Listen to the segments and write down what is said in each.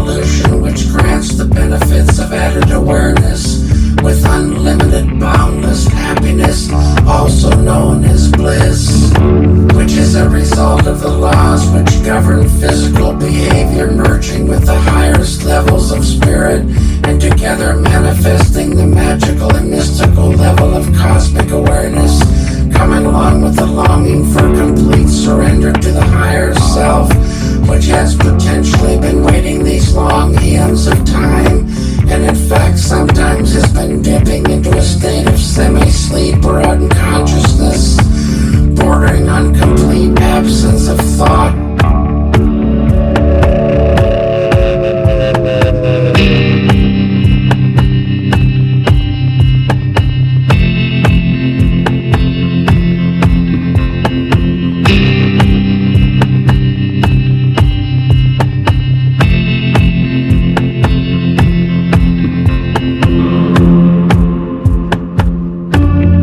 evolution which grants the benefits of added awareness with unlimited boundless happiness, also known as bliss, which is a result of the laws which govern physical behavior merging with the highest levels of spirit and together manifesting the magical and mystical level of cosmic awareness, coming along with the longing for complete surrender to the higher self, which has potentially been waiting these long eons of time, and in fact sometimes has been dipping into a state of semi-sleep or unconsciousness, bordering on complete absence of thought.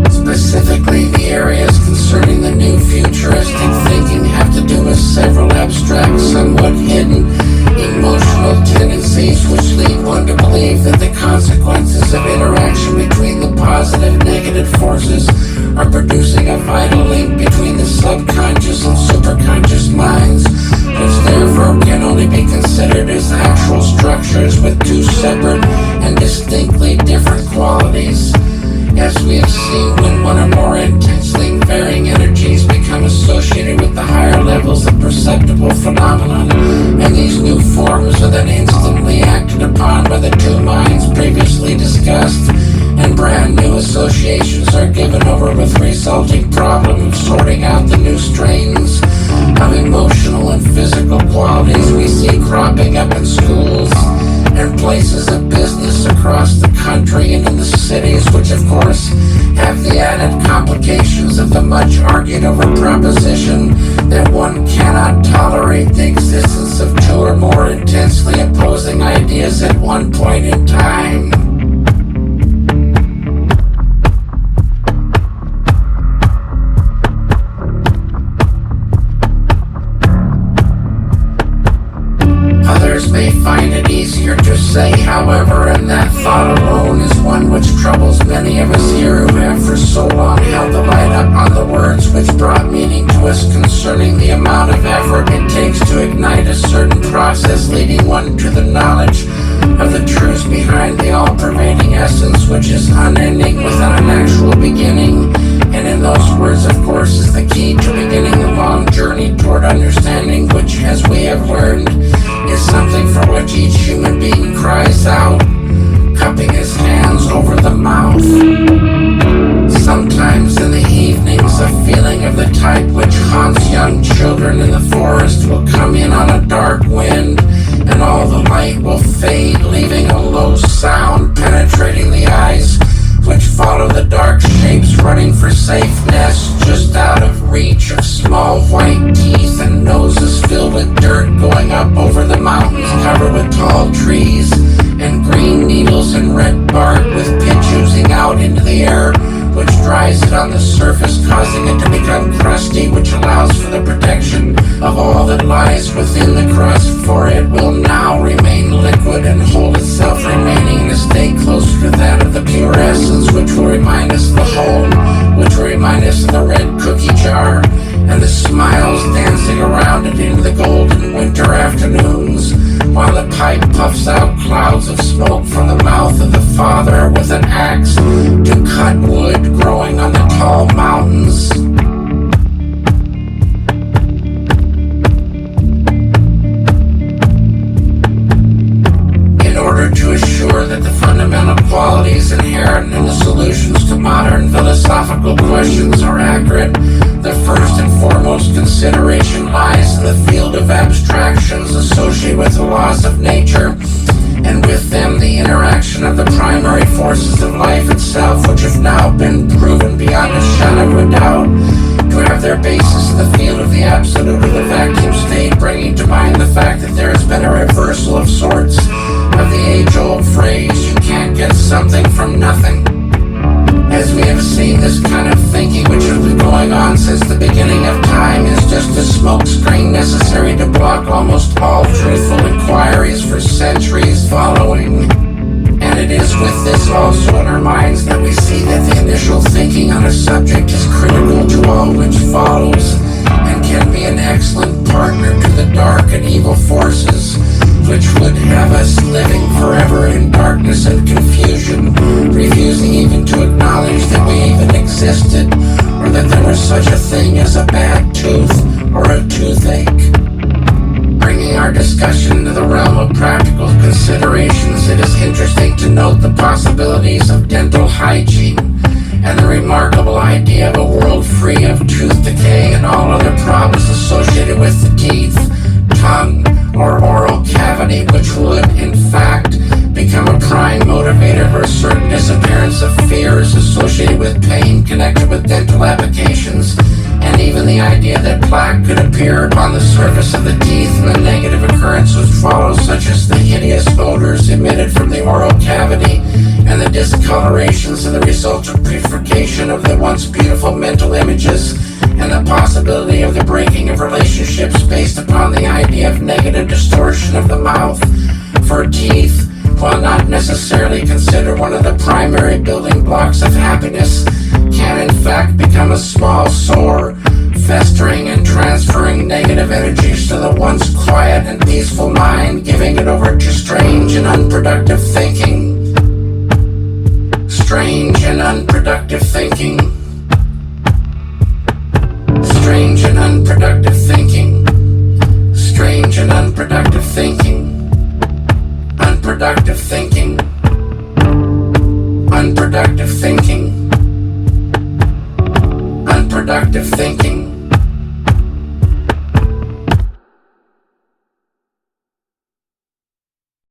Specifically, the areas concerning the new futuristic thinking have to do with several abstract, somewhat hidden, emotional tendencies which lead one to believe that the consequences of interaction between the positive and negative forces are producing a vital link between the subconscious and superconscious minds, which therefore can only be considered as actual structures with two separate and distinctly different qualities. As we have seen, when one or more intensely varying energies become associated with the higher levels of perceptible phenomenon, and these new forms are then instantly acted upon by the two minds previously discussed, and brand new associations are given over with the resulting problem of sorting out the new strains of emotional and physical qualities we see cropping up in schools and places of business across the country and in the cities, which of course have the added complications of the much argued over proposition that one cannot tolerate the existence of two or more intensely opposing ideas at one point in time. Others may find it easier to say, however, and that thought alone is one which troubles many of us here who have for so long held the light up on the words which brought meaning to us concerning the amount of effort it takes to ignite a certain process leading one to the knowledge of the truths behind the all-pervading essence which is unending without an actual beginning, and in those words, of course, is the key to beginning the long journey toward understanding, which, as we have learned, is something for which each human being cries out, cupping his hands over the mouth. Sometimes in the evenings, a feeling of the type which haunts young children in the forest will come in on a dark wind, and all the light will fade, leaving a low sound penetrating the eyes, which follow the dark shapes running for safe nests just out of reach of small white teeth and noses filled with dirt going up over the mountains covered with tall trees and green needles and red bark with pitch oozing out into the air, which dries it on the surface, causing it to become crusty, which allows for the protection of all that lies within the crust, for it will now remain liquid and hold itself remaining in a state closer to that of the pure essence, which will remind us of the home, which will remind us of the red cookie jar, and the smiles dancing around it in the golden winter afternoons, while the pipe puffs out clouds of smoke from the mouth of the father with an axe to cut wood growing on the tall mountains. In order to assure that the fundamental qualities inherent in the solutions to modern philosophical questions are accurate, the first and foremost consideration lies in the field of abstractions associated with the laws of nature, and with them the interaction of the primary forces of life itself, which have now been proven beyond a shadow of a doubt to have their basis in the field of the absolute or the vacuum state, bringing to mind the fact that there has been a reversal of sorts of the age-old phrase, you can't get something from nothing. As we have seen, this kind of thinking, which has been going on since the beginning of time, is just a smokescreen necessary to block almost all truthful inquiries for centuries thing as a bad tooth or a toothache. Bringing our discussion to the realm of practical considerations, it is interesting to note the possibilities of dental hygiene and the remarkable idea of a world free of tooth decay and all other problems associated with the teeth, tongue, or oral cavity, which would, in fact, become a prime motivator for a certain disappearance of fears associated with pain connected with dental applications, and even the idea that plaque could appear upon the surface of the teeth and the negative occurrence would follow, such as the hideous odors emitted from the oral cavity and the discolorations and the result of purification of the once beautiful mental images, and the possibility of the breaking of relationships based upon the idea of negative distortion of the mouth. For teeth, while not necessarily considered one of the primary building blocks of happiness, can in fact become a small sore, festering and transferring negative energies to the once quiet and peaceful mind, giving it over to strange and unproductive thinking. Strange and unproductive thinking. Strange and unproductive thinking. Strange and unproductive thinking. Unproductive thinking. Unproductive thinking. Unproductive thinking.